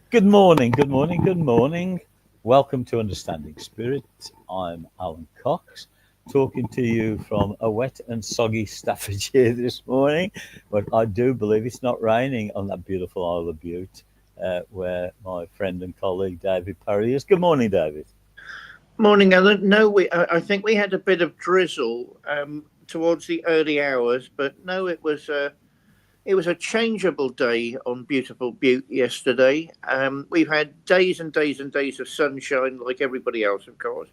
Good morning, good morning, good morning. Welcome to Understanding Spirit. I'm Alan Cox, talking to you from a wet and soggy Staffordshire this morning. But I do believe it's not raining on that beautiful Isle of Bute, where my friend and colleague David Parry is. Good morning, David. Morning, Alan. No, I think we had a bit of drizzle towards the early hours, but no, it was a changeable day on beautiful Butte yesterday. We've had days and days and days of sunshine, like everybody else, of course.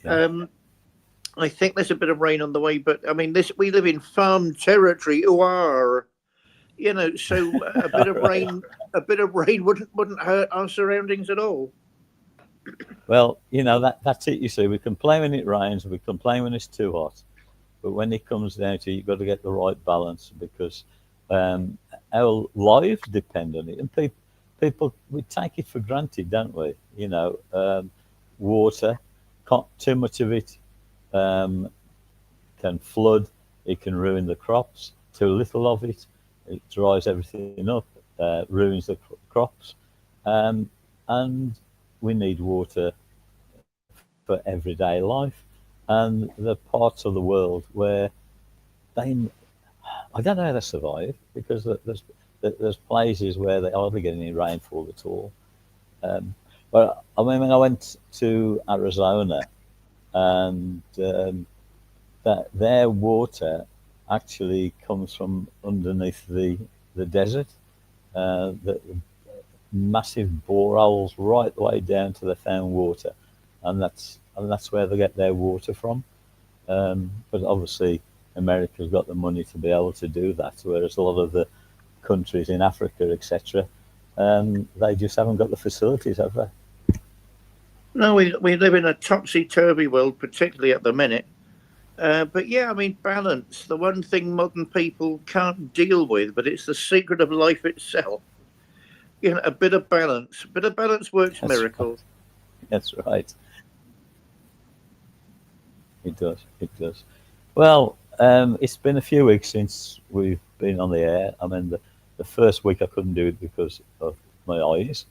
Yeah. Um, I think there's a bit of rain on the way, but I mean, this we live in farm territory. So a bit of All right. rain, wouldn't hurt our surroundings at all. Well, that's it. You see, we complain when it rains, we complain when it's too hot, but when it comes down to it, you've got to get the right balance because um, our lives depend on it, and people we take it for granted, don't we? Water, too much of it um, can flood. It can ruin the crops. Too little of it, it dries everything up, ruins the crops, um, and we need water for everyday life. And the parts of the world where they I don't know how they survive because there's places where they hardly get any rainfall at all. Um, but I mean, when I went to Arizona and that their water actually comes from underneath the desert, the massive boreholes right the way down to the found water, and that's where they get their water from. But obviously, America's got the money to be able to do that, whereas a lot of the countries in Africa, etc., they just haven't got the facilities, have they? No, we live in a topsy turvy world, particularly at the minute. But yeah, I mean, balance. The one thing modern people can't deal with, but it's the secret of life itself. A bit of balance. A bit of balance works That's right. miracles. That's right. It does. It does. Well, it's been a few weeks since we've been on the air. I mean, the first week I couldn't do it because of my eyes.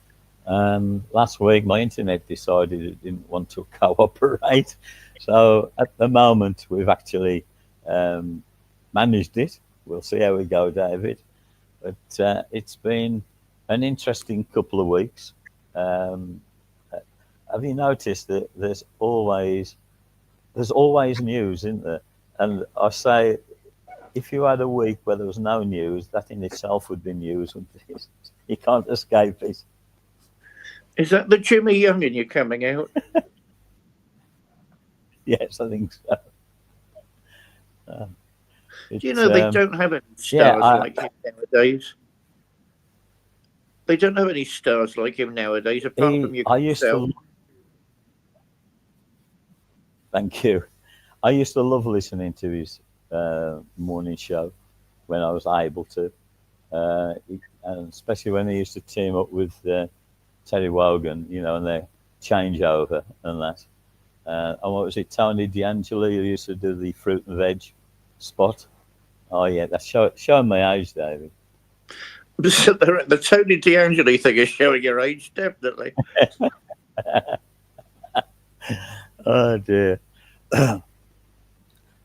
Last week, my internet decided it didn't want to cooperate. So at the moment, we've actually um, managed it. We'll see how we go, David. But it's been an interesting couple of weeks. Um, uh, have you noticed that there's always news, isn't there? And I say, if you had a week where there was no news, that in itself would be news, wouldn't it? You can't escape it. Is that the Jimmy Young in you coming out? Yes, I think so. Uh, Do you it's know they don't have any yeah. stars like him nowadays? They don't have any stars like him nowadays, apart from I used yourself. to thank you. I used to love listening to his morning show when I was able to, and especially when he used to team up with Terry Wogan, and their changeover and that. And what was it, Tony D'Angelo who used to do the fruit and veg spot? Oh yeah, that's showing my age, David. The Tony D'Angelo thing is showing your age, definitely. Oh dear.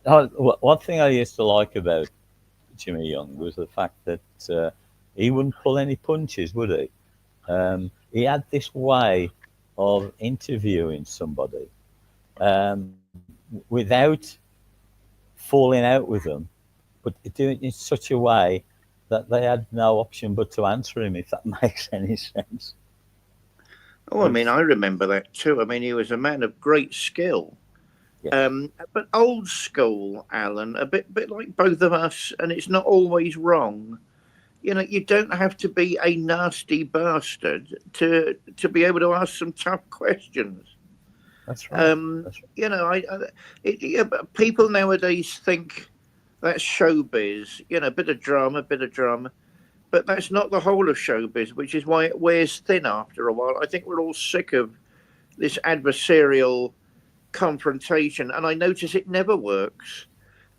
One thing I used to like about Jimmy Young was the fact that he wouldn't pull any punches, would he? He had this way of interviewing somebody without falling out with them, but doing it in such a way that they had no option but to answer him, if that makes any sense. Oh, I mean, It's, I remember that too. I mean, he was a man of great skill. yes, But old school, Alan, a bit like both of us, and it's not always wrong. You don't have to be a nasty bastard to be able to ask some tough questions. that's right. Um, That's right. you know, yeah, but people nowadays think that's showbiz. A bit of drama, bit of drama. But that's not the whole of showbiz, which is why it wears thin after a while. I think we're all sick of this adversarial confrontation, and I notice it never works,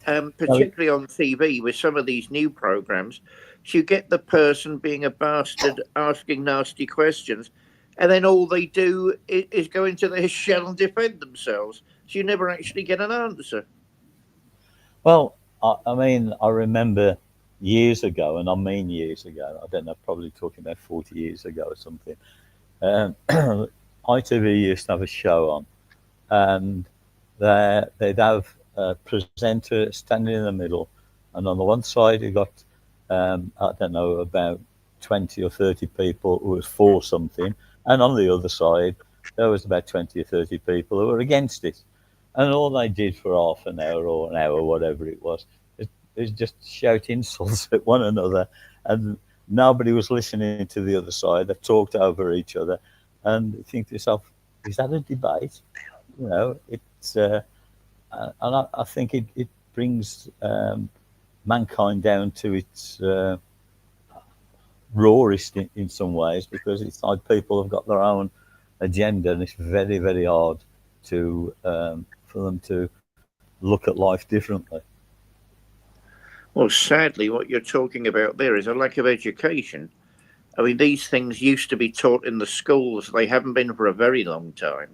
No, particularly on TV with some of these new programs. So you get the person being a bastard, asking nasty questions, and then all they do is go into their shell and defend themselves. So you never actually get an answer. Well, I mean, I remember years ago, and I mean years ago, I don't know, probably talking about 40 years ago or something, ITV used to have a show on, and they'd have a presenter standing in the middle, and on the one side you got, I don't know, about 20 or 30 people who was for something, and on the other side there was about 20 or 30 people who were against it. And all they did for half an hour or an hour, whatever it was just shout insults at one another, and nobody was listening to the other side. They talked over each other, and you think to yourself, is that a debate? You know, it's and I think it brings mankind down to its rawest in some ways, because it's like people have got their own agenda, and it's very, very hard to for them to look at life differently. Well, sadly, what you're talking about there is a lack of education. I mean, these things used to be taught in the schools. They haven't been for a very long time.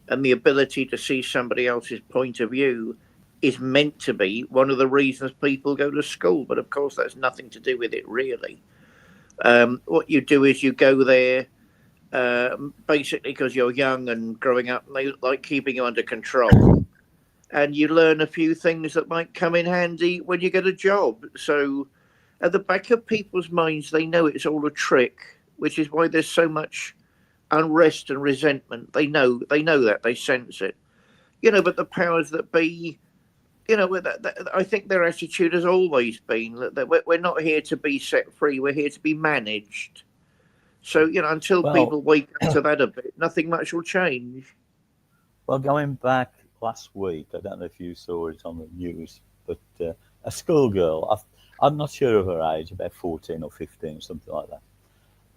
And the ability to see somebody else's point of view is meant to be one of the reasons people go to school. But of course, that's nothing to do with it, really. What you do is you go there basically because you're young and growing up, and they like keeping you under control. And you learn a few things that might come in handy when you get a job. So at the back of people's minds, they know it's all a trick, which is why there's so much unrest and resentment. They know that, they sense it. You know, but the powers that be, you know, I think their attitude has always been that we're not here to be set free, we're here to be managed. So, you know, until people wake up to that a bit, nothing much will change. Well, going back last week, I don't know if you saw it on the news, but a schoolgirl, I'm not sure of her age, about 14 or 15, something like that.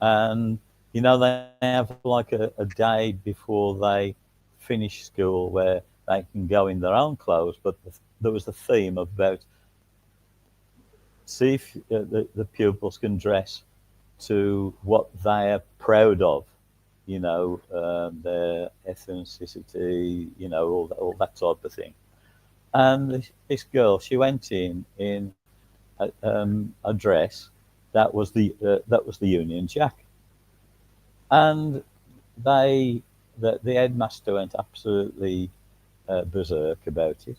And, you know, they have like a day before they finish school where they can go in their own clothes, but there was a theme about see if the pupils can dress to what they are proud of, you know, their ethnicity, you know, all that type of thing. And this girl, she went in a dress that was the Union Jack, and the headmaster went absolutely berserk about it.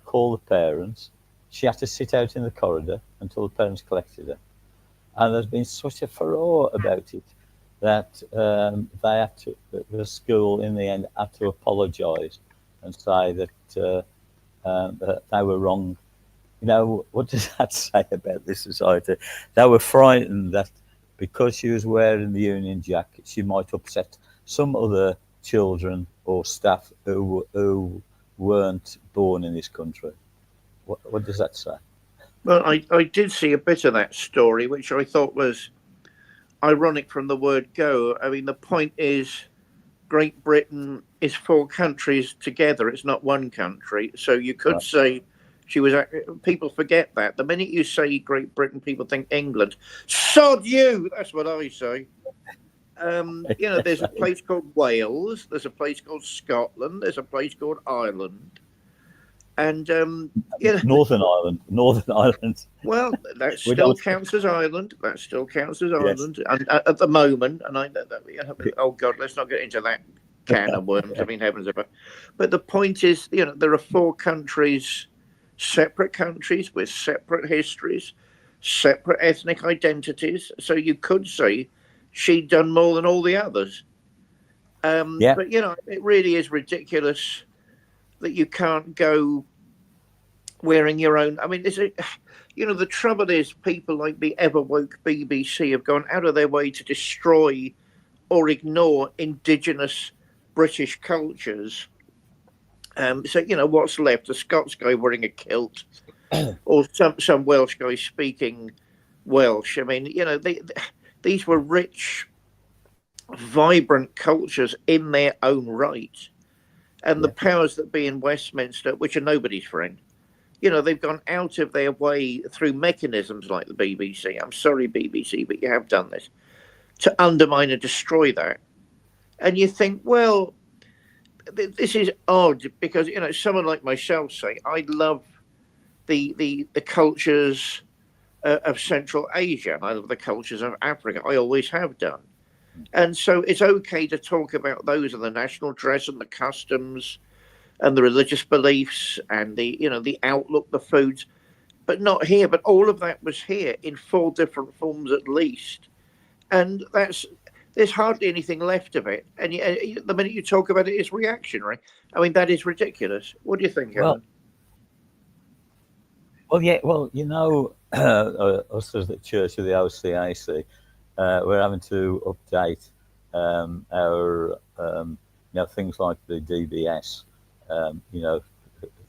Called the parents. She had to sit out in the corridor until the parents collected her. And there's been such a furore about it that they had to, the school in the end had to apologise and say that they were wrong. You know, what does that say about this society? They were frightened that because she was wearing the Union Jack, she might upset some other children or staff who weren't born in this country. What does that say? Well, I did see a bit of that story, which I thought was ironic from the word go. I mean, the point is Great Britain is 4 countries together. It's not one country. So you could say she was. People forget that. The minute you say Great Britain, people think England. Sod you! That's what I say. You know, there's a place called Wales. There's a place called Scotland. There's a place called Ireland. And you know, Northern Ireland. Well, that still counts as Ireland. That still counts as Ireland, yes. And at the moment. And oh God, let's not get into that can of worms. I mean, heavens above. But the point is, you know, there are 4 countries, separate countries with separate histories, separate ethnic identities. So you could say she'd done more than all the others. But you know, it really is ridiculous that you can't go wearing your own. I mean, you know, the trouble is people like the ever woke BBC have gone out of their way to destroy or ignore indigenous British cultures. So, you know, what's left? A Scots guy wearing a kilt or some Welsh guy speaking Welsh. I mean, you know, these were rich, vibrant cultures in their own right. And the powers that be in Westminster, which are nobody's friend, they've gone out of their way through mechanisms like the BBC. I'm sorry, BBC, but you have done this to undermine and destroy that. And you think, well, this is odd because someone like myself, say, I love the cultures of Central Asia. I love the cultures of Africa. I always have done. And so it's okay to talk about those and the national dress and the customs and the religious beliefs and the outlook, the foods, but not here. But all of that was here in 4 different forms at least. And there's hardly anything left of it. And the minute you talk about it, it's reactionary. I mean, that is ridiculous. What do you think, Well, Alan? yeah. Well, us as the Church of the OCAC, we're having to update our things like the DBS,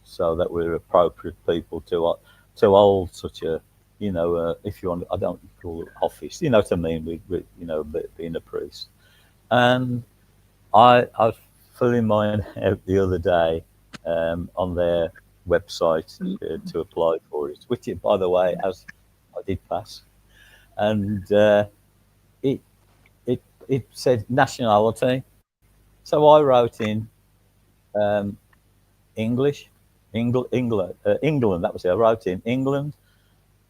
so that we're appropriate people to hold such a if you want, I don't call it office, you know what I mean, with being a priest. And I was filling mine out the other day on their website to apply for it, which, by the way, as I did pass, and it it said nationality, so I wrote in um, English, England. That was it. I wrote in England,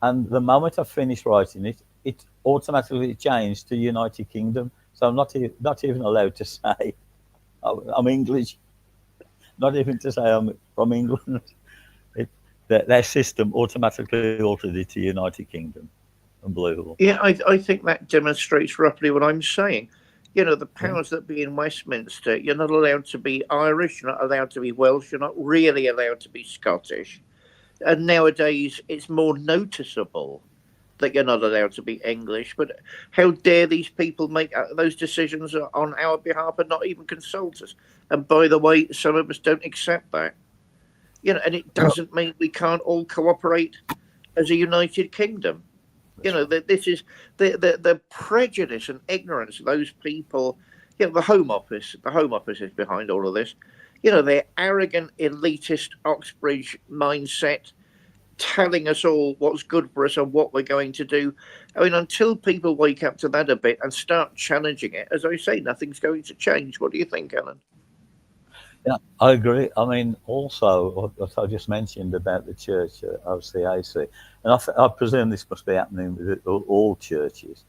and the moment I finished writing it, it automatically changed to United Kingdom. So I'm not even allowed to say I'm English, not even to say I'm from England. It, their system automatically altered it to United Kingdom. Unbelievable. Yeah, I think that demonstrates roughly what I'm saying. The Yeah. powers that be in Westminster, you're not allowed to be Irish, you're not allowed to be Welsh, you're not really allowed to be Scottish. And nowadays, it's more noticeable that you're not allowed to be English. But how dare these people make those decisions on our behalf and not even consult us? And by the way, some of us don't accept that. And it doesn't mean we can't all cooperate as a United Kingdom. That's right. That this is the prejudice and ignorance of those people. The Home Office. The Home Office is behind all of this. Their arrogant, elitist Oxbridge mindset, telling us all what's good for us and what we're going to do. I mean, until people wake up to that a bit and start challenging it, as I say, nothing's going to change. What do you think, Alan? Yeah, I agree. I mean, also what I just mentioned about the Church of CAC, and I presume this must be happening with all churches,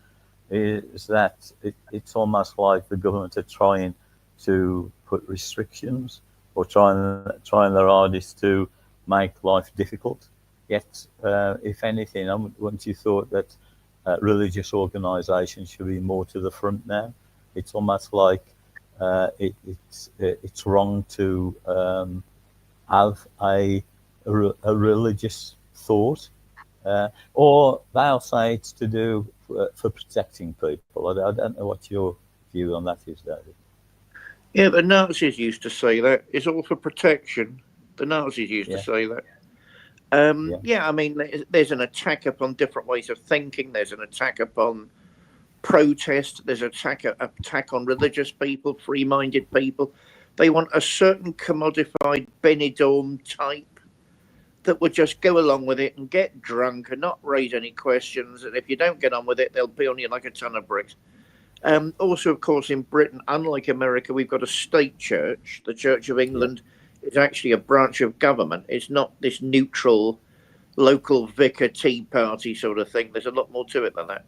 is that it's almost like the government are trying to put restrictions or trying their hardest to make life difficult. Yet, if anything, wouldn't you thought that religious organisations should be more to the front now? It's almost like it's wrong to have a religious thought, or they'll say it's to do for protecting people. I don't know what your view on that is, David. Yeah, the Nazis used to say that. It's all for protection. The Nazis used to Yeah, say that. yeah, Yeah, I mean, there's an attack upon different ways of thinking. There's an attack upon protest. There's an attack on religious people, free-minded people. They want a certain commodified Benidorm type that would just go along with it and get drunk and not raise any questions. And if you don't get on with it, they'll be on you like a ton of bricks. Also, of course, in Britain, unlike America, we've got a state church. The Church of yeah, England is actually a branch of government. It's not this neutral local vicar tea party sort of thing. There's a lot more to it than that.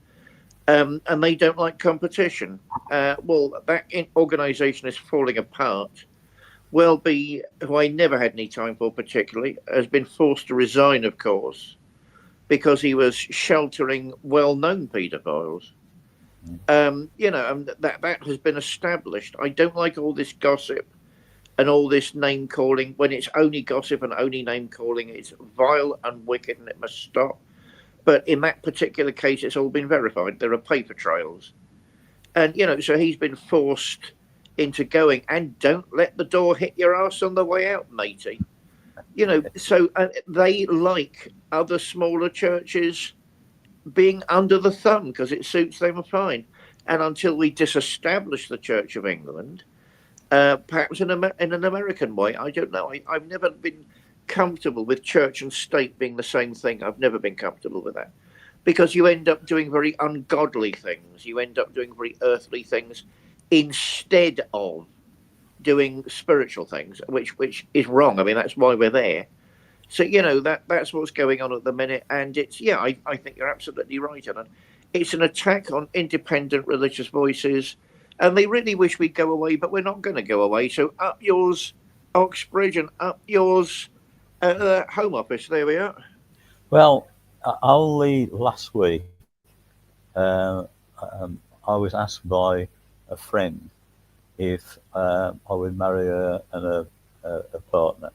And they don't like competition. Well, that organisation is falling apart. Welby, who I never had any time for particularly, has been forced to resign, of course, because he was sheltering well-known paedophiles. And that has been established. I don't like all this gossip and all this name calling when it's only gossip and only name calling. It's vile and wicked, and it must stop. But in that particular case, it's all been verified. There are paper trails, and so he's been forced into going. And don't let the door hit your ass on the way out, matey. So they like other smaller churches being under the thumb because it suits them fine. And until we disestablish the Church of England, perhaps in an American way, I don't know. I've never been comfortable with church and state being the same thing. I've never been comfortable with that, because you end up doing very ungodly things. You end up doing very earthly things instead of doing spiritual things, which is wrong. I mean, that's why we're there. So that's what's going on at the minute, and it's I think you're absolutely right, Alan. It's an attack on independent religious voices, and they really wish we'd go away, but we're not going to go away. So up yours, Oxbridge, and up yours, Home Office. There we are. Well, only last week, I was asked by a friend if I would marry a partner,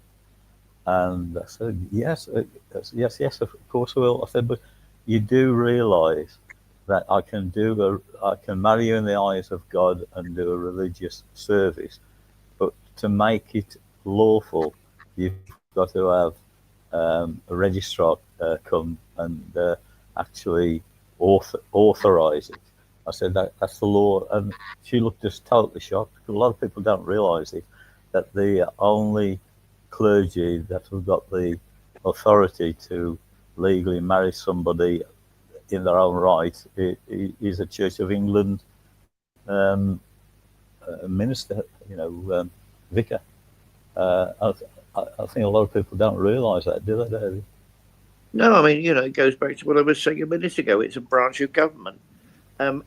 and I said yes, yes, of course I will. I said, but you do realise that I can marry you in the eyes of God and do a religious service, but to make it lawful, you've got to have a registrar come and actually authorise it. I said that's the law, and she looked just totally shocked, because a lot of people don't realise it, that the only clergy that have got the authority to legally marry somebody in their own right is a Church of England minister, vicar. I think a lot of people don't realise that, do they, David? No, I mean, it goes back to what I was saying a minute ago. It's a branch of government.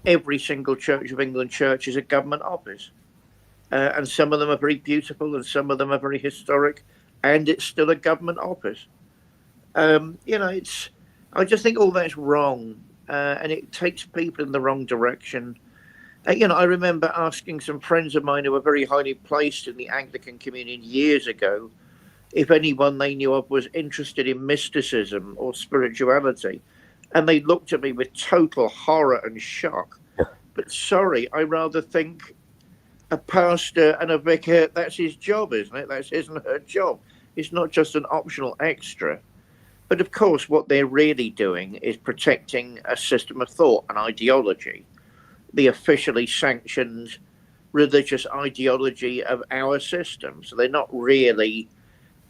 Every single Church of England church is a government office. And some of them are very beautiful and some of them are very historic, and it's still a government office. I just think all that's wrong, and it takes people in the wrong direction. I remember asking some friends of mine who were very highly placed in the Anglican communion years ago if anyone they knew of was interested in mysticism or spirituality. And they looked at me with total horror and shock. But sorry, I rather think a pastor and a vicar, that's his job, isn't it? That's his and her job. It's not just an optional extra. But of course, what they're really doing is protecting a system of thought, an ideology, the officially sanctioned religious ideology of our system. So they're not really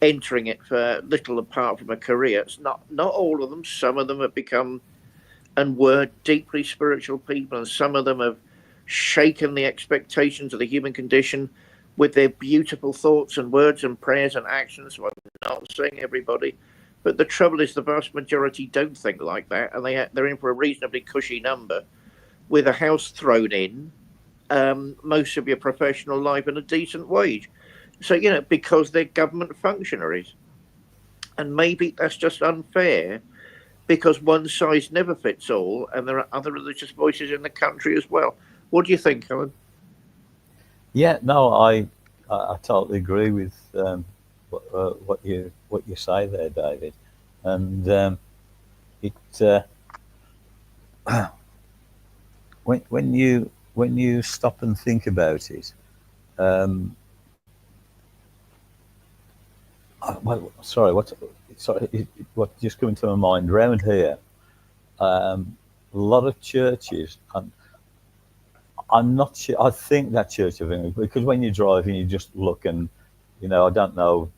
entering it for little apart from a career. It's not all of them. Some of them have become and were deeply spiritual people, and some of them have shaken the expectations of the human condition with their beautiful thoughts and words and prayers and actions. So I'm not saying everybody, but the trouble is the vast majority don't think like that, and they're in for a reasonably cushy number with a house thrown in, most of your professional life, and a decent wage. So, because they're government functionaries. And maybe that's just unfair, because one size never fits all, and there are other religious voices in the country as well. What do you think, Alan? Yeah, no, I totally agree with what you say there, David, and it when you stop and think about it, what just coming to my mind around here, a lot of churches, and I'm not sure. I think that Church of England, because when you're driving, you just look and, I don't know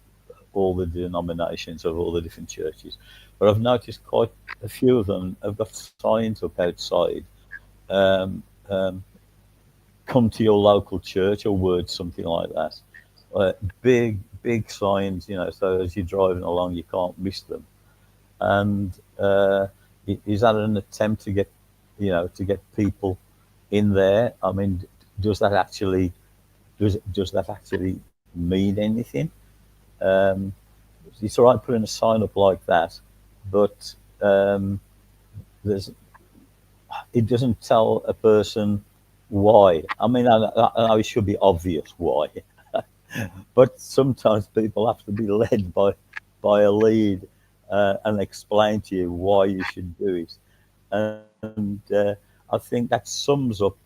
all the denominations of all the different churches, but I've noticed quite a few of them have got signs up outside. Um, um, Come to your local church, or words, something like that. Big signs, so as you're driving along, you can't miss them. And is that an attempt to get, people in there? I mean, does that actually mean anything? It's all right putting a sign up like that, but it doesn't tell a person why. I mean, I know it should be obvious why, but sometimes people have to be led by a lead and explain to you why you should do it. And I think that sums up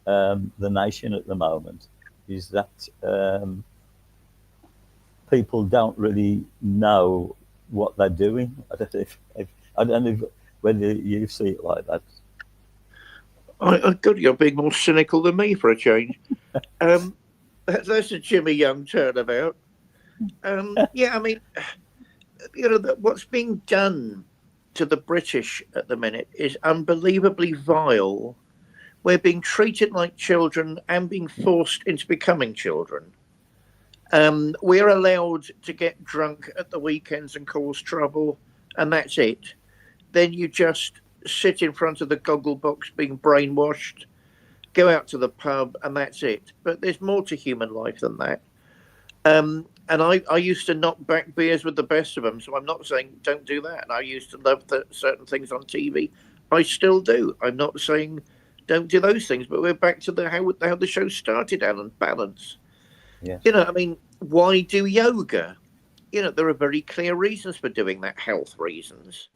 the nation at the moment, is that people don't really know what they're doing. I don't know whether you see it like that. Good, you're being more cynical than me for a change. That's a Jimmy Young turnabout. Yeah, I mean, what's being done to the British at the minute is unbelievably vile. We're being treated like children and being forced into becoming children. We're allowed to get drunk at the weekends and cause trouble, and that's it. Then you just sit in front of the goggle box being brainwashed, go out to the pub, and that's it. But there's more to human life than that. And I used to knock back beers with the best of them, so I'm not saying don't do that. And I used to love certain things on TV. I still do. I'm not saying don't do those things, but we're back to how the show started, Alan. Balance. Yes. I mean, why do yoga? There are very clear reasons for doing that, health reasons.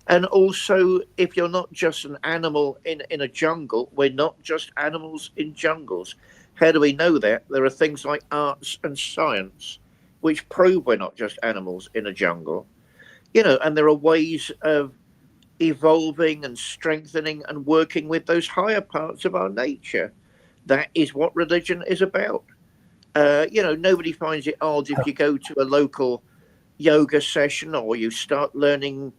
And also, if you're not just an animal in a jungle, we're not just animals in jungles. How do we know that? There are things like arts and science which prove we're not just animals in a jungle. And there are ways of evolving and strengthening and working with those higher parts of our nature. That is what religion is about. Nobody finds it odd if you go to a local yoga session or you start learning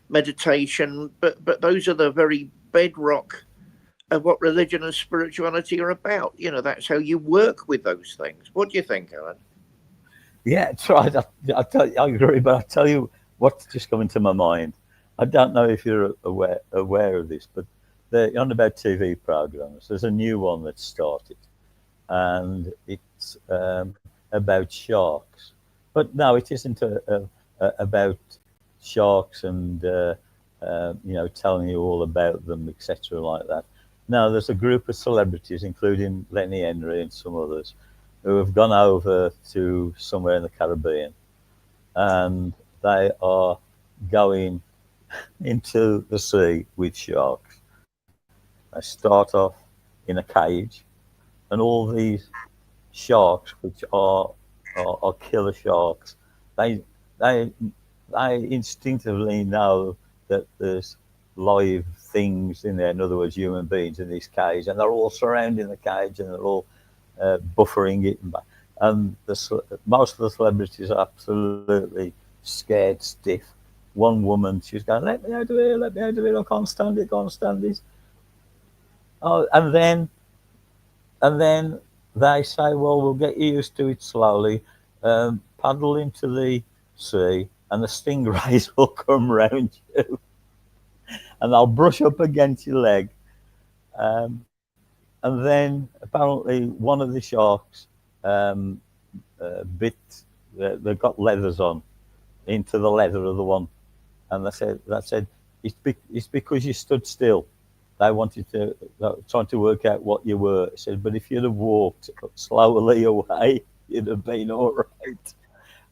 meditation, but those are the very bedrock of what religion and spirituality are about. That's how you work with those things. What do you think, Alan? Yeah, it's right. I agree, but I tell you what's just come into my mind. I don't know if you're aware of this, but on about TV programs, there's a new one that's started, and it's about sharks. But no, it isn't about sharks and telling you all about them, etc., like that. Now, there's a group of celebrities, including Lenny Henry and some others, who have gone over to somewhere in the Caribbean, and they are going into the sea with sharks. They start off in a cage, and all these sharks, which are killer sharks, they they instinctively know that there's live things in there. In other words, human beings in this cage, and they're all surrounding the cage, and they're all buffering it. And most of the celebrities are absolutely scared stiff. One woman, she's going, "Let me out of here! Let me out of here! I can't stand it! Can't stand it!" Oh, and then they say, "Well, we'll get you used to it slowly. Paddle into the sea, and the stingrays will come round you, and they'll brush up against your leg." And then apparently one of the sharks bit. They've got leathers on into the leather of the one, and they said it's because you stood still. They wanted to trying to work out what you were. It said, but if you'd have walked slowly away, you'd have been all right.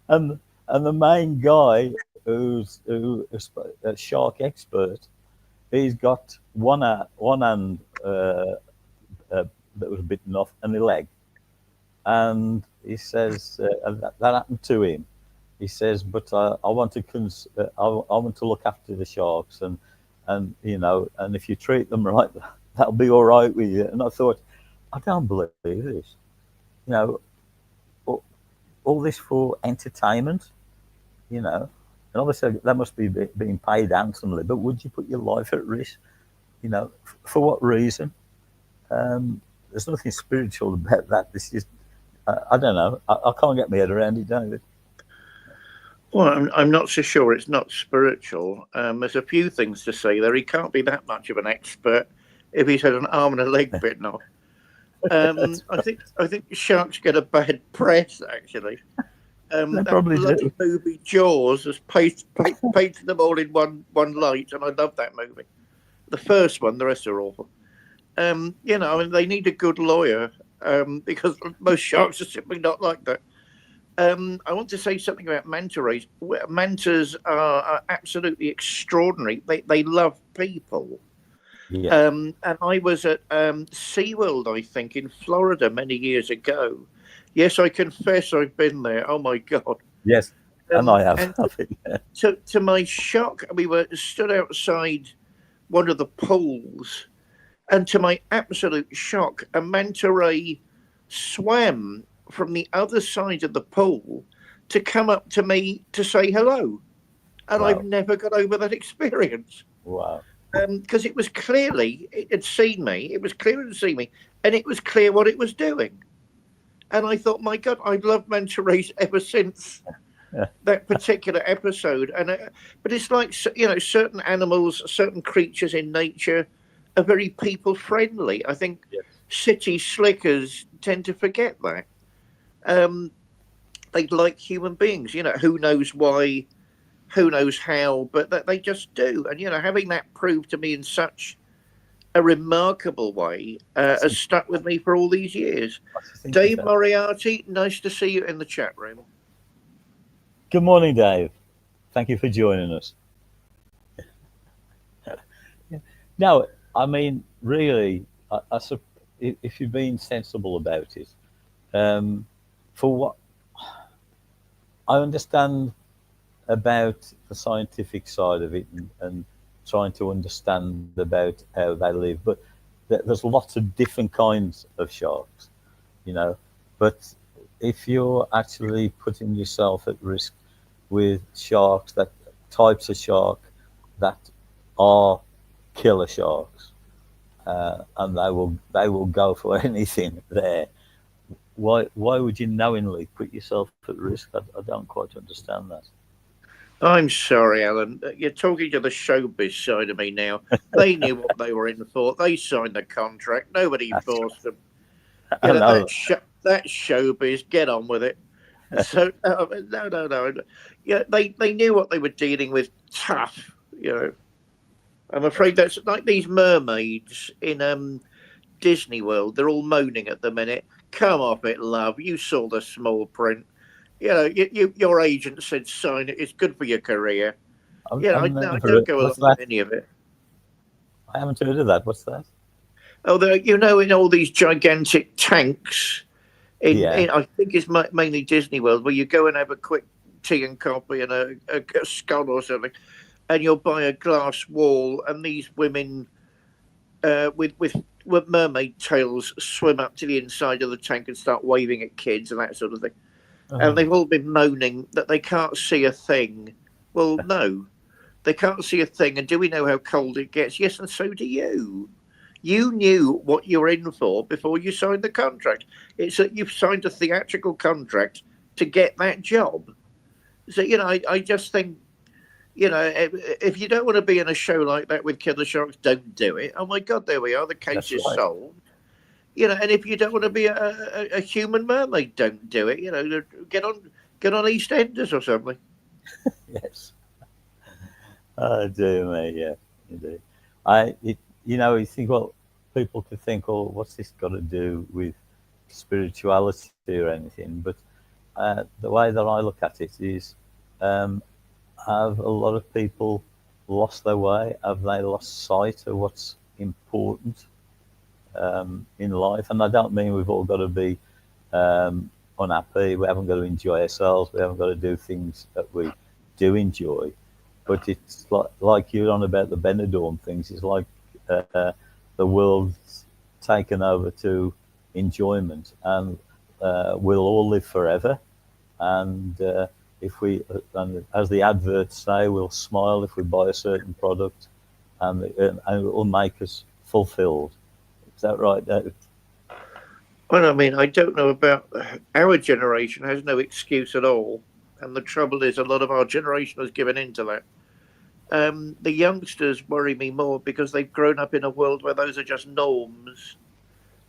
And the main guy who's a shark expert, he's got one hand that was bitten off and the leg, and he says that happened to him. He says, but I want to I want to look after the sharks, and and if you treat them right, that'll be all right with you. And I thought, I don't believe this. You know, all this for entertainment. And obviously that must be being paid handsomely. But would you put your life at risk? For what reason? There's nothing spiritual about that. This is, I don't know. I can't get my head around it, David. Well, I'm not so sure it's not spiritual. There's a few things to say there. He can't be that much of an expert if he's had an arm and a leg bitten off. I think sharks get a bad press, actually. They probably do. Movie Jaws has painted them all in one light, and I love that movie. The first one, the rest are awful. They need a good lawyer because most sharks are simply not like that. I want to say something about manta rays. Mantas are absolutely extraordinary. They love people. Yeah. And I was at SeaWorld, I think, in Florida many years ago. Yes, I confess I've been there. Oh, my God. Yes, and I have. And to my shock, we were stood outside one of the pools, and to my absolute shock, a manta ray swam from the other side of the pool to come up to me to say hello. and Wow. I've never got over that experience. Wow. Because it was clearly, it had seen me, it was clear it had seen me, and it was clear what it was doing. And I thought, my God, I've loved manta rays ever since that particular episode. But it's like, certain animals, certain creatures in nature are very people friendly. I think Yes. city slickers tend to forget that. They like human beings. Who knows why, who knows how, but that they just do. And having that proved to me in such a remarkable way has stuck with me for all these years. Dave Moriarty, nice to see you in the chat room. Good morning, Dave. Thank you for joining us. No, I mean, really, if you're being sensible about it, for what I understand about the scientific side of it and trying to understand about how they live, but there's lots of different kinds of sharks, but if you're actually putting yourself at risk with sharks, that types of shark that are killer sharks, and they will go for anything there, why would you knowingly put yourself at risk? I don't quite understand that. I'm sorry, Alan. You're talking to the showbiz side of me now. They knew what they were in for. They signed the contract. Nobody forced them. That showbiz. Get on with it. So no. Yeah, they knew what they were dealing with. Tough. I'm afraid that's like these mermaids in Disney World. They're all moaning at the minute. Come off it, love. You saw the small print. Your agent said sign it. It's good for your career. I don't go along with any of it. I haven't heard of that. What's that? Oh, in all these gigantic tanks, in I think it's mainly Disney World, where you go and have a quick tea and coffee and a scone or something, and you'll buy a glass wall, and these women with mermaid tails swim up to the inside of the tank and start waving at kids and that sort of thing. And they've all been moaning that they can't see a thing. Well, no, they can't see a thing. And do we know how cold it gets? Yes, and so do you. You knew what you were in for before you signed the contract. It's that you've signed a theatrical contract to get that job. So, I just think, if you don't want to be in a show like that with killer sharks, don't do it. Oh, my God, there we are. The case is solved. And if you don't want to be a human mermaid, don't do it. Get on EastEnders or something. Yes. Oh, dear me, yeah, indeed. You think, well, people could think, oh, what's this got to do with spirituality or anything? But the way that I look at it is, have a lot of people lost their way? Have they lost sight of what's important in life? And I don't mean we've all got to be unhappy. We haven't got to enjoy ourselves. We haven't got to do things that we do enjoy. But it's like you're on about the Benidorm things. It's like the world's taken over to enjoyment, and we'll all live forever. And if we, and as the adverts say, we'll smile if we buy a certain product, and it will make us fulfilled. Is that right, David? Well, I mean, I don't know about our generation. Has no excuse at all, and the trouble is, a lot of our generation has given in to that. The youngsters worry me more because they've grown up in a world where those are just norms.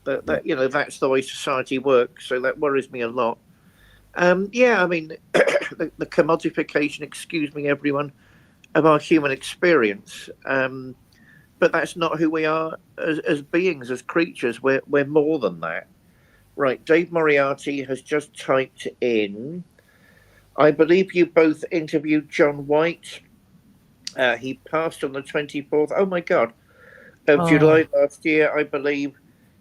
That's the way society works. So that worries me a lot. I mean, the commodification, excuse me, everyone, of our human experience. But that's not who we are as beings, as creatures. We're more than that. Right, Dave Moriarty has just typed in, I believe you both interviewed John White. He passed on the 24th, oh my God, of July last year, I believe.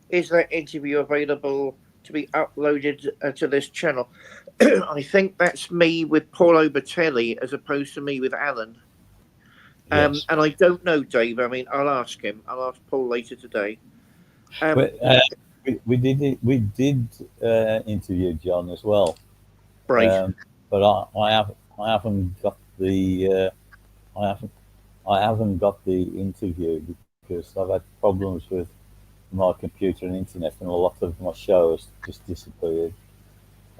Is that interview available to be uploaded to this channel? I think that's me with Paul Obertelli as opposed to me with Alan. Yes. And I don't know, Dave. I mean, I'll ask him. I'll ask Paul later today. We did interview John as well, right? But I haven't got the I haven't got the interview because I've had problems with my computer and internet, and a lot of my shows just disappeared.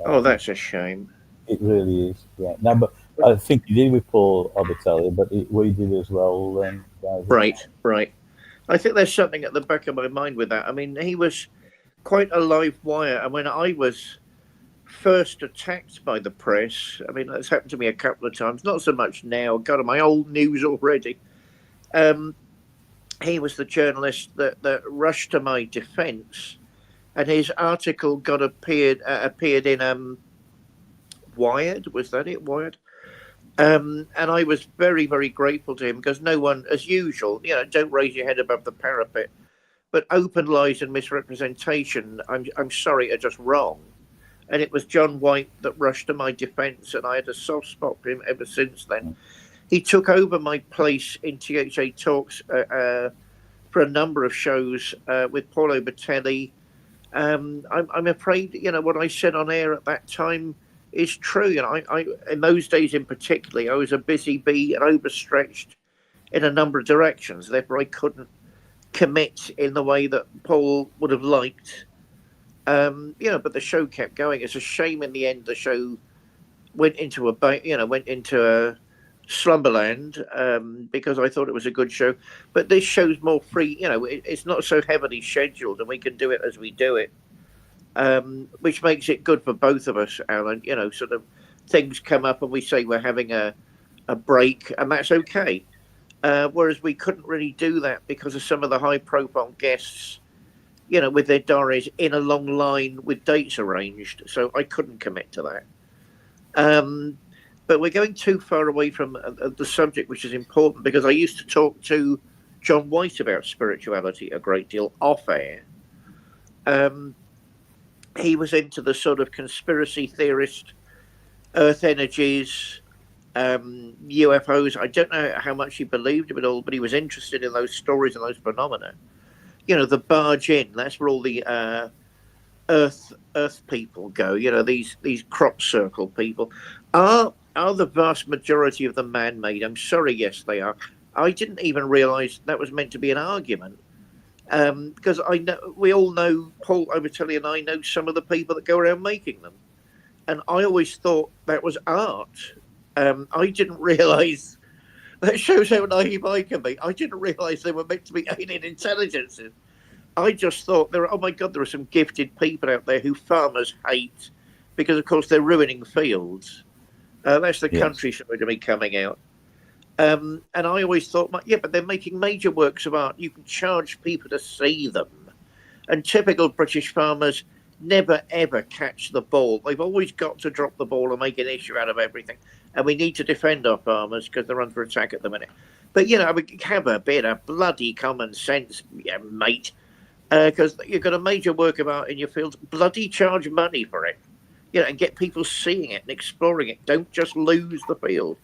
Oh, Um, that's a shame. it really is. Yeah. No, but I think you did with Paul Abatelli, but we did as well, David. Right, right. I think there's something at the back of my mind with that. I mean, he was quite a live wire. And when I was first attacked by the press, I mean, that's happened to me a couple of times, not so much now. God, am I old news already? Um, he was the journalist that rushed to my defence, and his article appeared in Wired. Was that it? Wired. And I was very, very grateful to him because no one, as usual, don't raise your head above the parapet. But open lies and misrepresentation, I'm sorry, are just wrong. And it was John White that rushed to my defence, and I had a soft spot for him ever since then. He took over my place in THA Talks for a number of shows with Paulo Batelli. I'm afraid, what I said on air at that time is true. I in those days in particular, I was a busy bee and overstretched in a number of directions. Therefore, I couldn't commit in the way that Paul would have liked. But the show kept going. It's a shame in the end the show went into a slumberland because I thought it was a good show. But this show's more free. It's not so heavily scheduled, and we can do it as we do it, which makes it good for both of us, Alan. Sort of things come up and we say we're having a break, and that's okay. Whereas we couldn't really do that because of some of the high-profile guests, with their diaries in a long line with dates arranged. So I couldn't commit to that. But we're going too far away from the subject, which is important, because I used to talk to John White about spirituality a great deal off air. He was into the sort of conspiracy theorist, earth energies, UFOs. I don't know how much he believed of it all, but he was interested in those stories and those phenomena. The barge in, that's where all the earth people go, these crop circle people. Are the vast majority of them man-made? I'm sorry, yes, they are. I didn't even realise that was meant to be an argument. Because we all know, Paul Abatelli and I know some of the people that go around making them. And I always thought that was art. I didn't realise, that shows how naive I can be. I didn't realise they were meant to be alien intelligences. I just thought, oh my God, there are some gifted people out there who farmers hate because, of course, they're ruining fields. That's the countryside of me coming out. And I always thought, but they're making major works of art. You can charge people to see them. And typical British farmers never, ever catch the ball. They've always got to drop the ball and make an issue out of everything. And we need to defend our farmers because they're under attack at the minute. But, have a bit of bloody common sense, mate. Because you've got a major work of art in your field. Bloody charge money for it. And get people seeing it and exploring it. Don't just lose the field.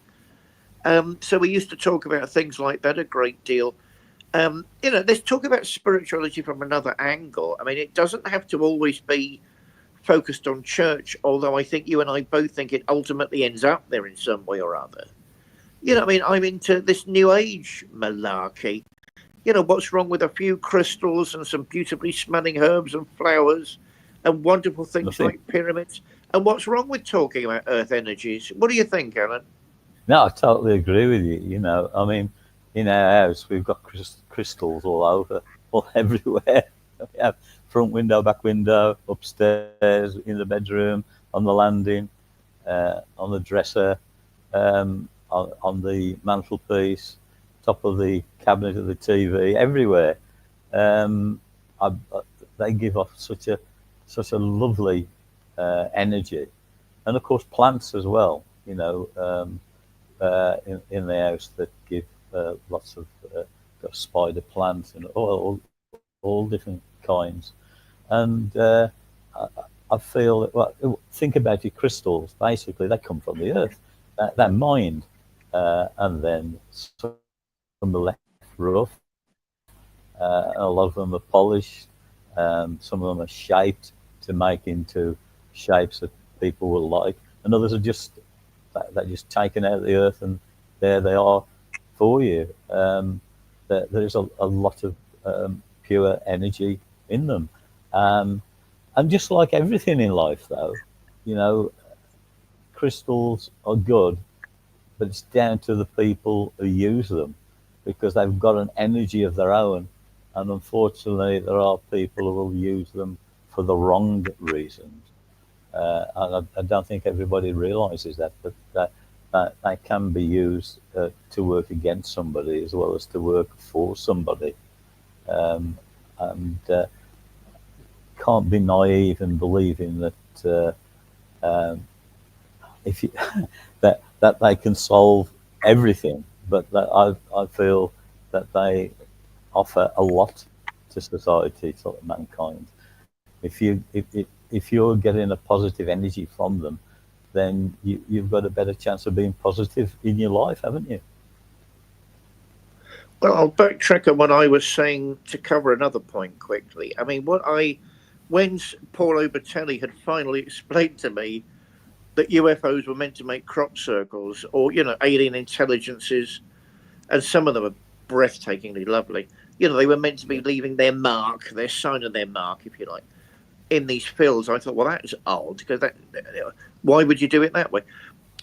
So we used to talk about things like that a great deal. Let's talk about spirituality from another angle. I mean, it doesn't have to always be focused on church, although I think you and I both think it ultimately ends up there in some way or other. I'm into this new age malarkey. What's wrong with a few crystals and some beautifully smelling herbs and flowers and wonderful things like pyramids? And what's wrong with talking about earth energies? What do you think, Alan? No, I totally agree with you. In our house, we've got crystals all over, all everywhere. We have front window, back window, upstairs, in the bedroom, on the landing, on the dresser, on the mantelpiece, top of the cabinet of the TV, everywhere. They give off such a lovely energy, and of course plants as well. In the house that give lots of spider plants and all different kinds. And I feel, think about your crystals. Basically, they come from the earth. They're mined, and then some are left rough. A lot of them are polished. Some of them are shaped to make into shapes that people will like, and others are just taken out of the earth, and there they are, for you. There's a lot of pure energy in them. And just like everything in life, though, you know, crystals are good, but it's down to the people who use them because they've got an energy of their own. And unfortunately, there are people who will use them for the wrong reasons. And I don't think everybody realizes that, that they can be used to work against somebody as well as to work for somebody. And can't be naive in believing that if you, that they can solve everything, but that I feel that they offer a lot to society, to mankind. If you're getting a positive energy from them, then you've got a better chance of being positive in your life, haven't you? Well, I'll backtrack on what I was saying to cover another point quickly. I mean, when Paul Obertelli had finally explained to me that UFOs were meant to make crop circles, or alien intelligences, and some of them are breathtakingly lovely. They were meant to be Yeah. leaving their mark, their sign of their mark, if you like, in these fields. I thought, well, that's odd, because why would you do it that way?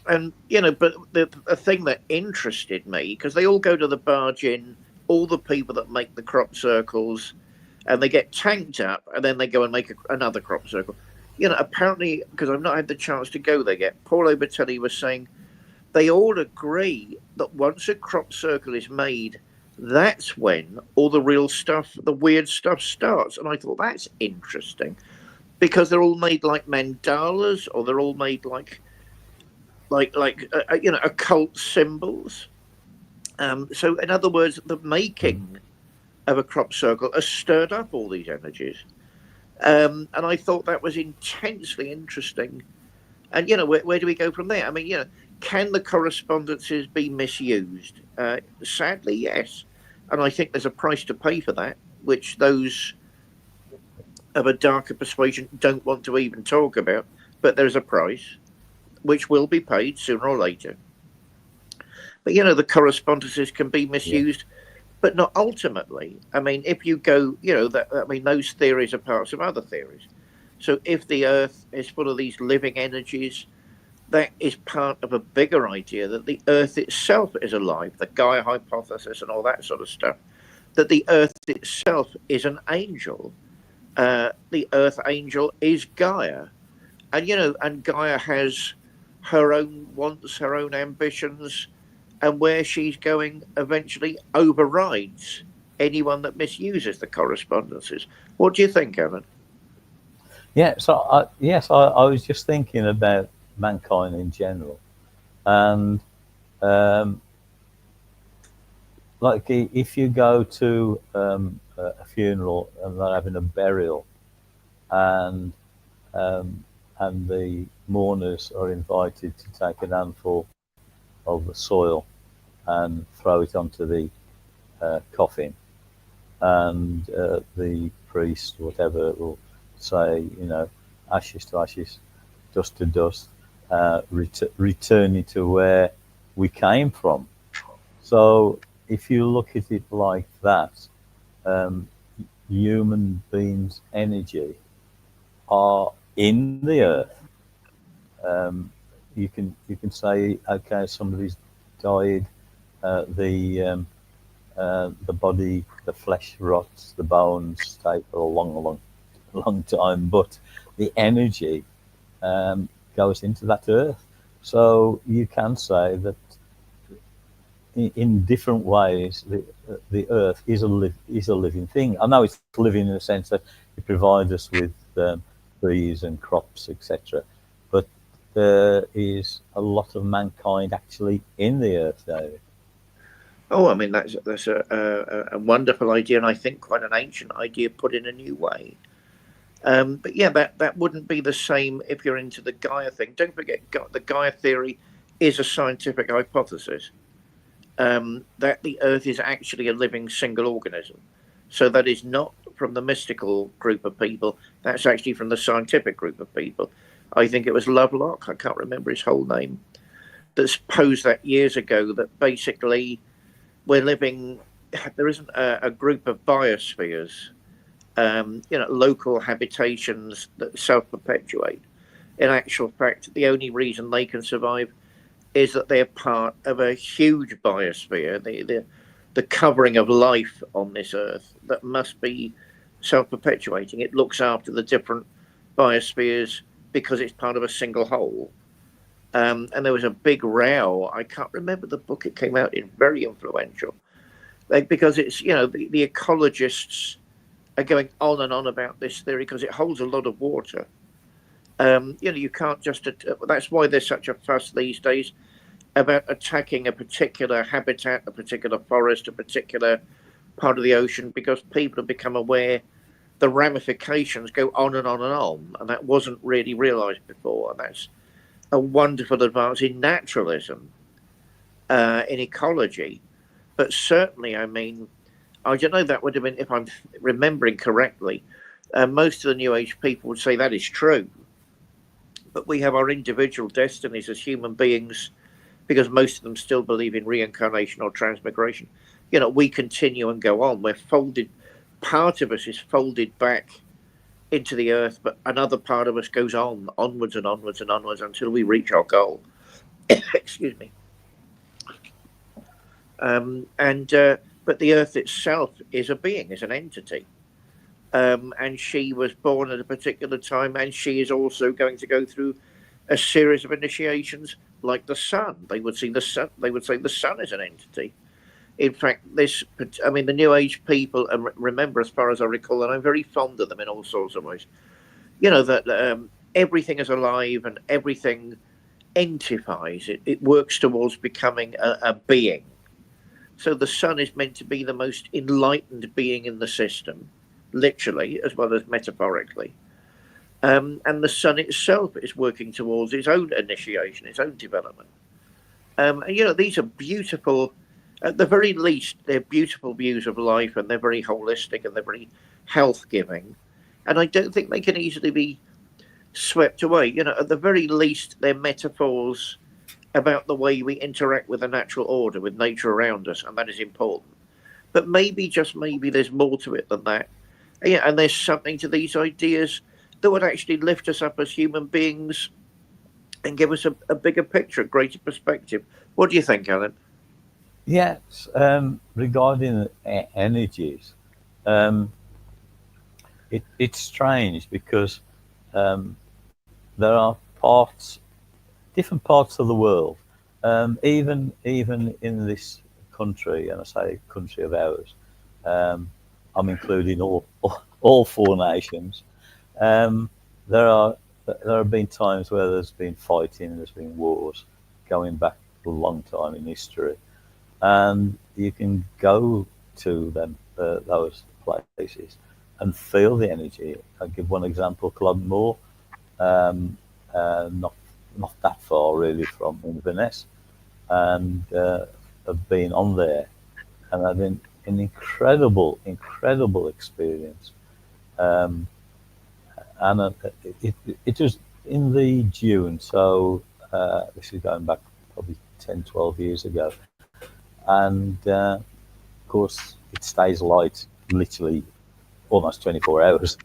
And but the thing that interested me, because they all go to the barge in, all the people that make the crop circles, and they get tanked up, and then they go and make another crop circle. Apparently, because I've not had the chance to go there yet, Paul Obertelli was saying they all agree that once a crop circle is made, that's when all the real stuff, the weird stuff starts. And I thought that's interesting because they're all made like mandalas, or they're all made like occult symbols. So in other words, the making of a crop circle has stirred up all these energies. And I thought that was intensely interesting. And where do we go from there? I mean, can the correspondences be misused? Sadly, yes. And I think there's a price to pay for that, which those of a darker persuasion don't want to even talk about. But there's a price which will be paid sooner or later. But the correspondences can be Yeah. misused, but not ultimately. I mean, if you go, those theories are parts of other theories. So if the Earth is full of these living energies, that is part of a bigger idea that the Earth itself is alive, the Gaia hypothesis and all that sort of stuff. That the Earth itself is an angel. The Earth angel is Gaia, and Gaia has her own wants, her own ambitions, and where she's going eventually overrides anyone that misuses the correspondences. What do you think, Alan? Yeah. So I was just thinking about mankind in general, and um, like if you go to a funeral and they're having a burial, and um, and the mourners are invited to take an handful of the soil and throw it onto the coffin, and the priest, whatever, will say, ashes to ashes, dust to dust, returning to where we came from. So if you look at it like that, um, human beings' energy are in the earth. Um, you can say, okay, somebody's died, the body, the flesh rots, the bones stay for a long time, but the energy goes into that earth. So you can say that in different ways, the earth is a living thing. I know it's living in the sense that it provides us with trees and crops, etc. But there is a lot of mankind actually in the earth, David. Oh, I mean that's a wonderful idea, and I think quite an ancient idea put in a new way. But yeah, that wouldn't be the same if you're into the Gaia thing. Don't forget, the Gaia theory is a scientific hypothesis. That the Earth is actually a living single organism. So that is not from the mystical group of people. That's actually from the scientific group of people. I think it was Lovelock, I can't remember his whole name, that's posed that years ago, that basically we're living. There isn't a group of biospheres, local habitations that self-perpetuate. In actual fact, the only reason they can survive is that they're part of a huge biosphere, the covering of life on this earth that must be self-perpetuating. It looks after the different biospheres because it's part of a single whole. And there was a big row. I can't remember the book it came out in, very influential. Because it's, the ecologists are going on and on about this theory because it holds a lot of water. You can't just, that's why there's such a fuss these days about attacking a particular habitat, a particular forest, a particular part of the ocean, because people have become aware the ramifications go on and on and on. And that wasn't really realized before. And that's a wonderful advance in naturalism, in ecology. But certainly, I mean, I don't know, that would have been, if I'm remembering correctly, most of the New Age people would say that is true. But we have our individual destinies as human beings, because most of them still believe in reincarnation or transmigration. We continue and go on. We're folded, part of us is folded back into the earth, but another part of us goes on, onwards and onwards and onwards until we reach our goal. Excuse me. But the earth itself is a being, is an entity. And she was born at a particular time, and she is also going to go through a series of initiations like the sun. They would say the sun is an entity. In fact, the New Age people, and remember, as far as I recall, and I'm very fond of them in all sorts of ways, that everything is alive and everything entifies. It works towards becoming a being. So the sun is meant to be the most enlightened being in the system, literally as well as metaphorically. And the sun itself is working towards its own initiation, its own development. These are beautiful, at the very least, they're beautiful views of life, and they're very holistic and they're very health giving. And I don't think they can easily be swept away. At the very least, they're metaphors about the way we interact with the natural order, with nature around us, and that is important. But maybe, just maybe, there's more to it than that. And there's something to these ideas that would actually lift us up as human beings and give us a bigger picture, a greater perspective. What do you think, Alan? Yes, regarding energies, it's strange because there are different parts of the world, even in this country, and I say country of ours, I'm including all four nations. There have been times where there's been fighting, there's been wars going back a long time in history, and you can go to those places and feel the energy. I'll give one example: Club Moor, not that far really from Inverness, and have been on there and had an incredible experience. And it was in the June, so this is going back probably 10-12 years ago, and of course it stays light literally almost 24 hours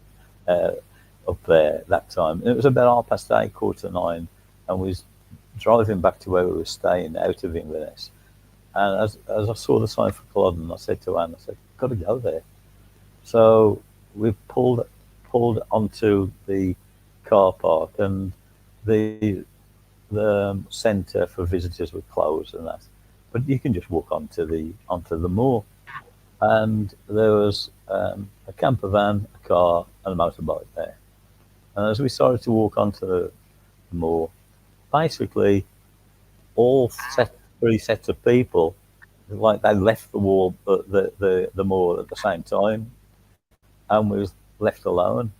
up there that time. And it was about 8:30, 8:45, and we was driving back to where we were staying out of Inverness. And as I saw the sign for Culloden, I said to Anne, I said, got to go there. So we pulled onto the car park, and the centre for visitors was closed and that. But you can just walk onto the moor, and there was a camper van, a car, and a motorbike there. And as we started to walk onto the moor, basically three sets of people, like they left the moor at the same time, and we was left alone.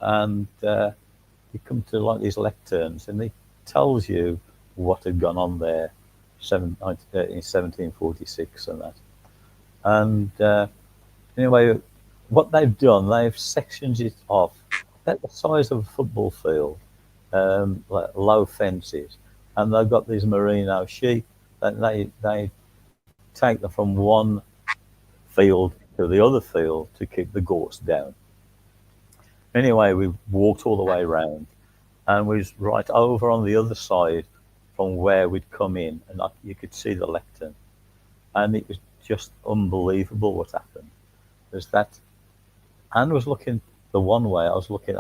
And you come to like these lecterns, and it tells you what had gone on there in 1746 and that. And anyway, what they've done, they've sectioned it off about the size of a football field, like low fences, and they've got these merino sheep that they take them from one field to the other field to keep the ghost down. Anyway, we walked all the way around, and we was right over on the other side from where we'd come in, and you could see the lectern, and it was just unbelievable what happened. There's that Anne was looking the one way, I was looking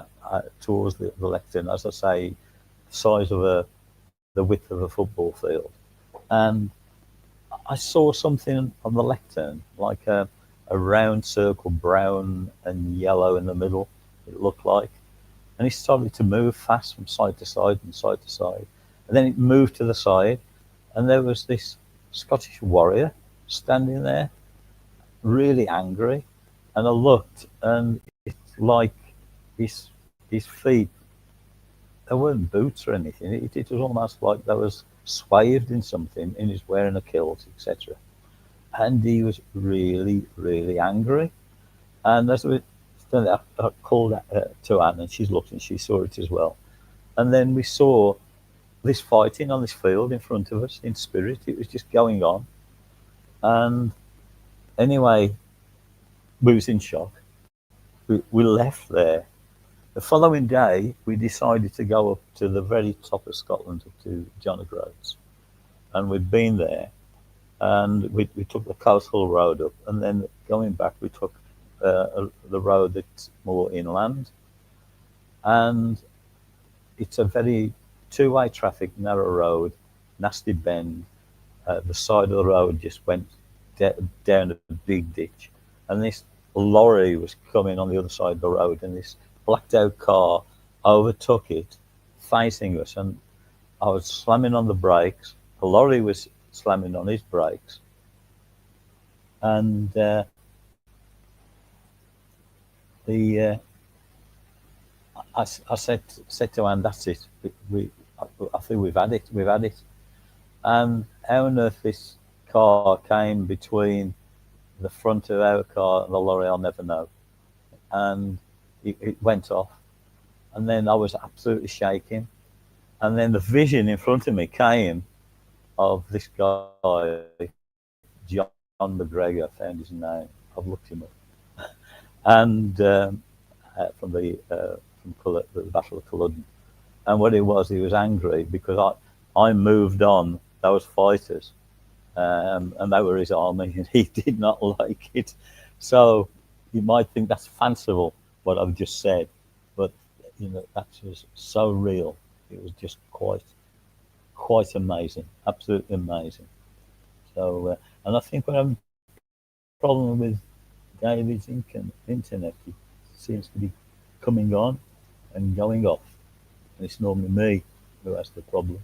towards the lectern, as I say, the size of the width of a football field. And I saw something on the lectern, like a round circle, brown and yellow in the middle, it looked like. And it started to move fast from side to side and side to side. And then it moved to the side, and there was this Scottish warrior standing there, really angry. And I looked, and it's like his feet, they weren't boots or anything. It was almost like they was swathed in something, and he's wearing a kilt, etc. And he was really, really angry. And as we stood there, I called to Anne, and she's looked, and she saw it as well. And then we saw this fighting on this field in front of us in spirit. It was just going on. And anyway, we was in shock. We left there. The following day, we decided to go up to the very top of Scotland, up to John O'Groats. And we'd been there, and we took the coastal road up, and then going back, we took the road that's more inland. And it's a very two-way traffic, narrow road, nasty bend. The side of the road just went down a big ditch, and this lorry was coming on the other side of the road, and this blacked out car overtook it, facing us, and I was slamming on the brakes. The lorry was slamming on his brakes, and I said to Anne, "That's it. I think we've had it. We've had it." And how on earth this car came between the front of our car and the lorry, I'll never know. And it went off, and then I was absolutely shaking. And then the vision in front of me came of this guy, John McGregor, I found his name. I've looked him up, and from the Battle of Culloden. And what it was, he was angry because I moved on those fighters, and they were his army, and he did not like it. So you might think that's fanciful, what I've just said, but that was so real. It was just quite amazing, absolutely amazing. So, and I think we're having a problem with David's internet. It seems to be coming on and going off, and it's normally me who has the problem.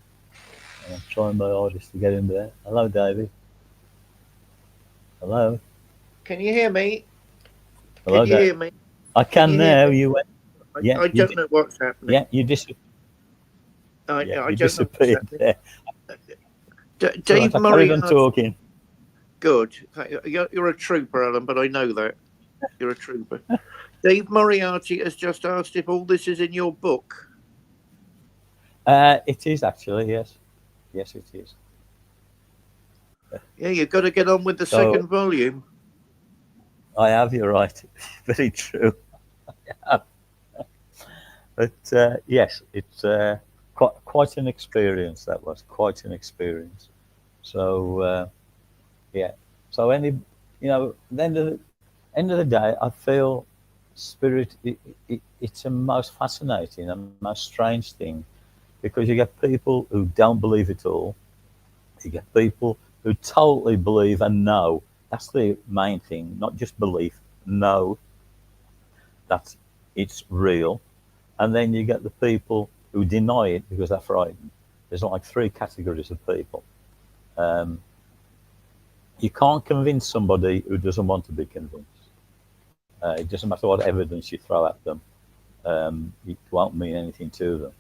And I'm trying my hardest to get in there. Hello, David. Hello. Can you hear me? Hello, can you hear me? I can now. You went. I don't know what's happening. Yeah, you disappeared. I disappeared there. Dave Moriarty. Talking. Good. You're a trooper, Alan, but I know that. You're a trooper. Dave Moriarty has just asked if all this is in your book. It is actually, yes. Yes, it is. Yeah, you've got to get on with the second volume. I have, you're right. Very true. But yes, it's quite an experience. That was quite an experience. So yeah. So the end of the day, I feel spirit. It's a most fascinating and most strange thing, because you get people who don't believe it all. You get people who totally believe and know. That's the main thing, not just belief, know that it's real. And then you get the people who deny it because they're frightened. There's like three categories of people. You can't convince somebody who doesn't want to be convinced. It doesn't matter what evidence you throw at them. It won't mean anything to them.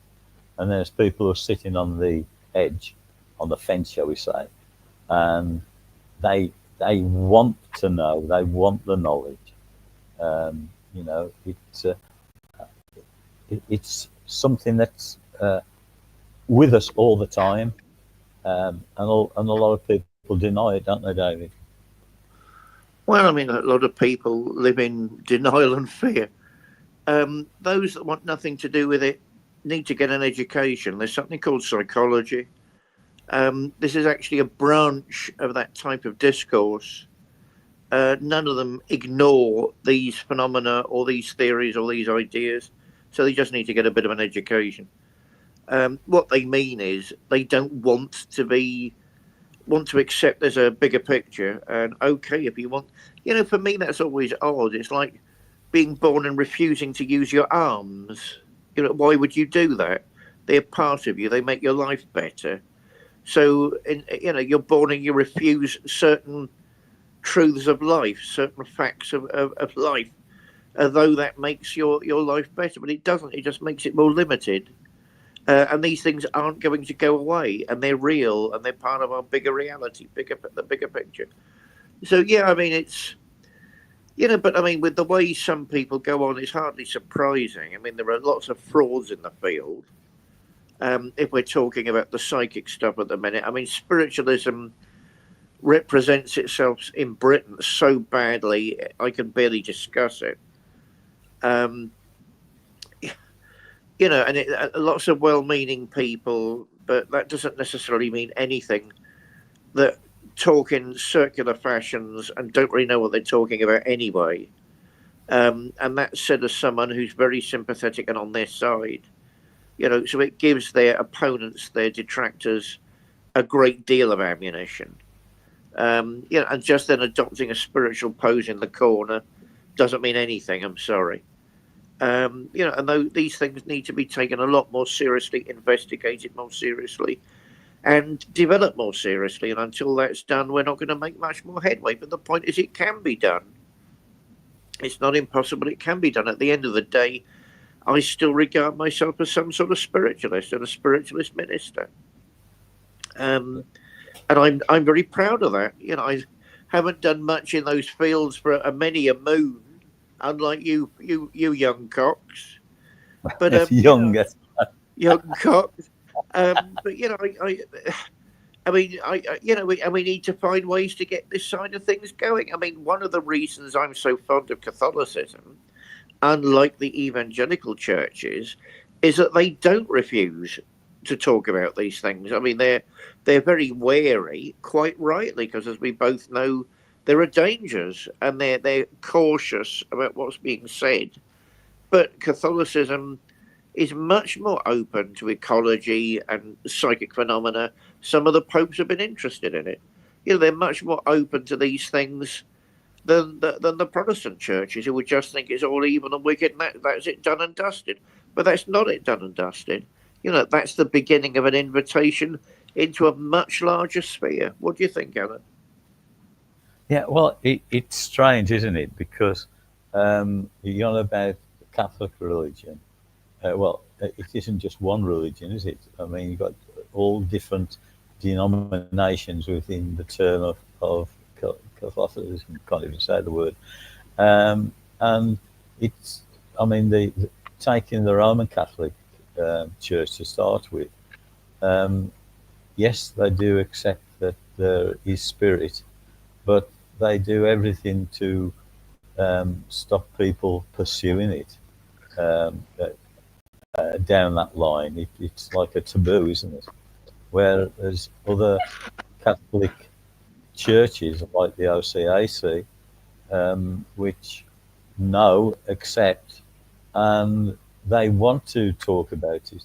And there's people who are sitting on the edge, on the fence, shall we say, and they want to know, they want the knowledge. It's something that's with us all the time, and a lot of people deny it, don't they, David? Well, I mean, a lot of people live in denial and fear. Those that want nothing to do with it need to get an education. There's something called psychology. This is actually a branch of that type of discourse. None of them ignore these phenomena or these theories or these ideas, so they just need to get a bit of an education. What they mean is they don't want to accept there's a bigger picture. And okay, if you want, for me that's always odd. It's like being born and refusing to use your arms. Why would you do that? They're part of you. They make your life better. So, you're born and you refuse certain truths of life, certain facts of life, although that makes your life better, but it doesn't. It just makes it more limited. And these things aren't going to go away, and they're real, and they're part of our bigger reality, the bigger picture. So yeah, I mean it's but I mean with the way some people go on, it's hardly surprising. I mean there are lots of frauds in the field. If we're talking about the psychic stuff at the minute, I mean spiritualism represents itself in Britain so badly I can barely discuss it. And lots of well-meaning people, but that doesn't necessarily mean anything, that talk in circular fashions and don't really know what they're talking about anyway. And that's said as someone who's very sympathetic and on their side. So it gives their opponents, their detractors, a great deal of ammunition. And just then adopting a spiritual pose in the corner doesn't mean anything, I'm sorry. And though these things need to be taken a lot more seriously, investigated more seriously, and developed more seriously. And until that's done, we're not going to make much more headway. But the point is, it can be done. It's not impossible. It can be done. At the end of the day, I still regard myself as some sort of spiritualist and a spiritualist minister. And I'm very proud of that. I haven't done much in those fields for many a moon. Unlike you young cocks, but young cocks. But we need to find ways to get this side of things going. I mean, one of the reasons I'm so fond of Catholicism, unlike the evangelical churches, is that they don't refuse to talk about these things. I mean, they're very wary, quite rightly, because as we both know, there are dangers, and they're cautious about what's being said. But Catholicism is much more open to ecology and psychic phenomena. Some of the popes have been interested in it. They're much more open to these things than the Protestant churches, who would just think it's all evil and wicked, and that's it done and dusted. But that's not it done and dusted. That's the beginning of an invitation into a much larger sphere. What do you think, Alan? Yeah, well, it's strange, isn't it? Because you're on about the Catholic religion. Well, it isn't just one religion, is it? I mean, you've got all different denominations within the term of Catholicism. Can't even say the word. And it's, I mean, taking the Roman Catholic Church to start with. Yes, they do accept that there is spirit, but they do everything to stop people pursuing it down that line. It's like a taboo, isn't it? Whereas other Catholic churches, like the OCAC, which know, accept, and they want to talk about it.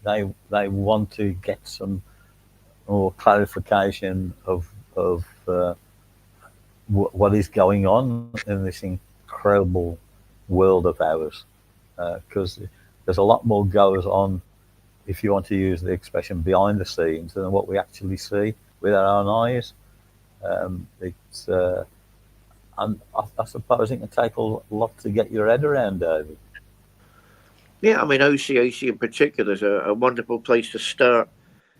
They want to get some more clarification of what is going on in this incredible world of ours, because there's a lot more goes on, if you want to use the expression, behind the scenes than what we actually see with our own eyes. It's and I suppose it can take a lot to get your head around, David. Yeah, I mean, OCAC in particular is a wonderful place to start.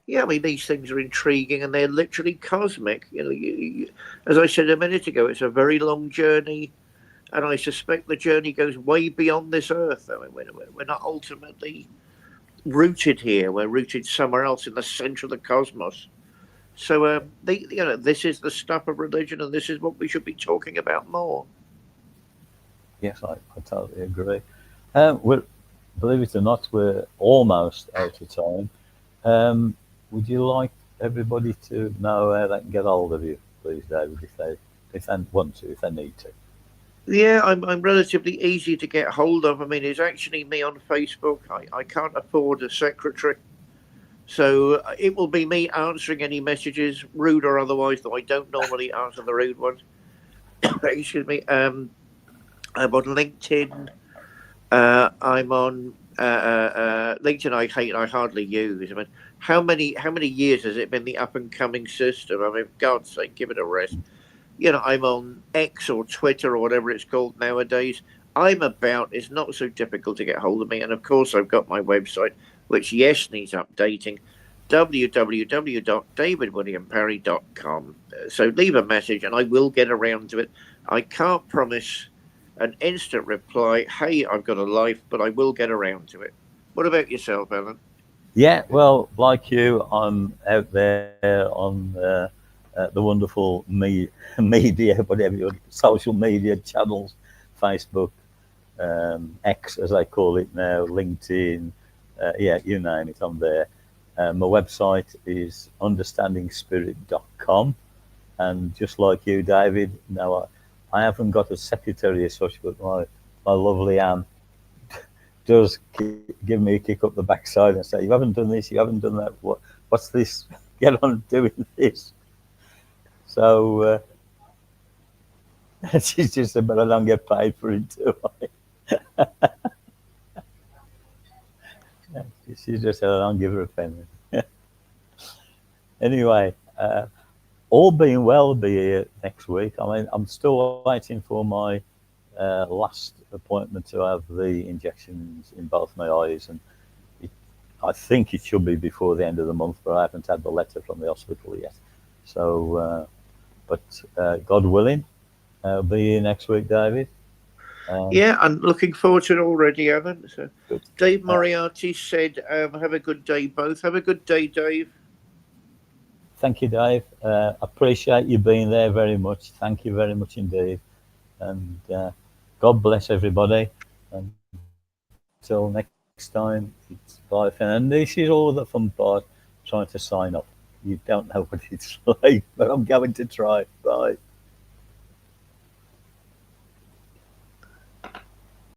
Yeah, I mean, these things are intriguing and they're literally cosmic. As I said a minute ago, it's a very long journey, and I suspect the journey goes way beyond this earth. I mean, we're not ultimately rooted here. We're rooted somewhere else in the center of the cosmos. So, this is the stuff of religion, and this is what we should be talking about more. Yes, I totally agree. Believe it or not, we're almost out of time. Would you like everybody to know how they can get hold of you, please, David, if they want to, if they need to? Yeah, I'm relatively easy to get hold of. I mean, it's actually me on Facebook. I can't afford a secretary. So it will be me answering any messages, rude or otherwise, though I don't normally answer the rude ones. Excuse me. I'm on LinkedIn. I'm on LinkedIn. I hardly use. I mean, how many years has it been the up and coming system? I mean, for God's sake, give it a rest. I'm on X or Twitter or whatever it's called nowadays. I'm about. It's not so difficult to get hold of me, and of course, I've got my website, which yes needs updating. www.davidwilliamparry.com. So leave a message, and I will get around to it. I can't promise an instant reply. Hey, I've got a life, but I will get around to it. What about yourself, Alan? Yeah, well, like you, I'm out there on the wonderful media, whatever your social media channels, Facebook, X as I call it now, LinkedIn, yeah, you name it, I'm there. My website is understandingspirit.com, and just like you, David, no, I haven't got a secretary as such, but my lovely Anne does give me a kick up the backside and say, "You haven't done this, you haven't done that. What's this? Get on doing this." So she's just said, "But I don't get paid for it, do I?" She just said, "I don't give her a penny." Anyway, all being well, I'll be here next week. I mean, I'm still waiting for my last appointment to have the injections in both my eyes, and I think it should be before the end of the month, but I haven't had the letter from the hospital yet. So, but God willing, I'll be here next week, David. Yeah, I'm looking forward to it already, Alan. So, Good. Dave Moriarty said, "Have a good day, both. Have a good day, Dave." Thank you, Dave. Appreciate you being there very much. Thank you very much indeed. And God bless everybody. Until next time, it's bye for now. And this is all the fun part, trying to sign up. You don't know what it's like, but I'm going to try.